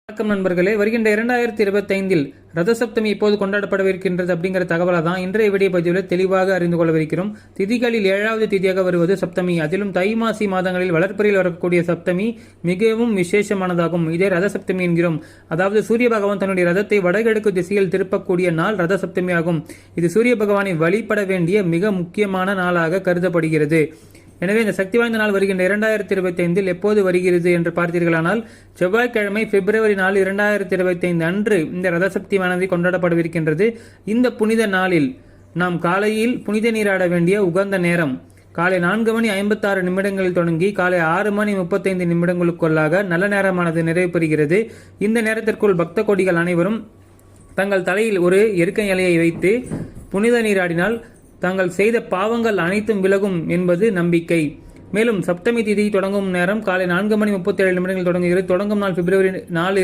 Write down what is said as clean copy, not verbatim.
வணக்கம் நண்பர்களே, வருகின்ற 2025 ரதசப்தமி எப்போது கொண்டாடப்படவிருக்கின்றது அப்படிங்கிற தகவலை தான் இன்றைய வீடியோ பதிவில் தெளிவாக அறிந்து கொள்ளவிருக்கிறோம். திதிகளில் 7வது திதியாக வருவது சப்தமி. அதிலும் தை மாசி மாதங்களில் வளர்ப்பறையில் வரக்கூடிய சப்தமி மிகவும் விசேஷமானதாகும். இதே ரதசப்தமி என்கிறோம். அதாவது சூரிய பகவான் தன்னுடைய ரதத்தை வடகிழக்கு திசையில் திருப்பக்கூடிய நாள் ரதசப்தமி ஆகும். இது சூரிய பகவானை வழிபட வேண்டிய மிக முக்கியமான நாளாக கருதப்படுகிறது. எனவே இந்த சக்தி வாய்ந்த நாள் வருகின்ற 2025 எப்போது வருகிறது என்று பார்த்தீர்களானால் செவ்வாய்க்கிழமை பிப்ரவரி 4, 2025 அன்று இந்த ரதசப்தியானது கொண்டாடப்படவிருக்கின்றது. இந்த புனித நாளில் நாம் காலையில் புனித நீராட வேண்டிய உகந்த நேரம் காலை 4:56 தொடங்கி காலை 6:35 நல்ல நேரமானது நிறைவு பெறுகிறது. இந்த நேரத்திற்குள் பக்த கோடிகள் அனைவரும் தங்கள் தலையில் ஒரு எருக்க இலையை வைத்து புனித நீராடினால் தாங்கள் செய்த பாவங்கள் அனைத்தும் விலகும் என்பது நம்பிக்கை. மேலும் சப்தமி திதி தொடங்கும் நேரம் காலை 4:37 தொடங்குகிறது. தொடங்கும் நாள் பிப்ரவரி 4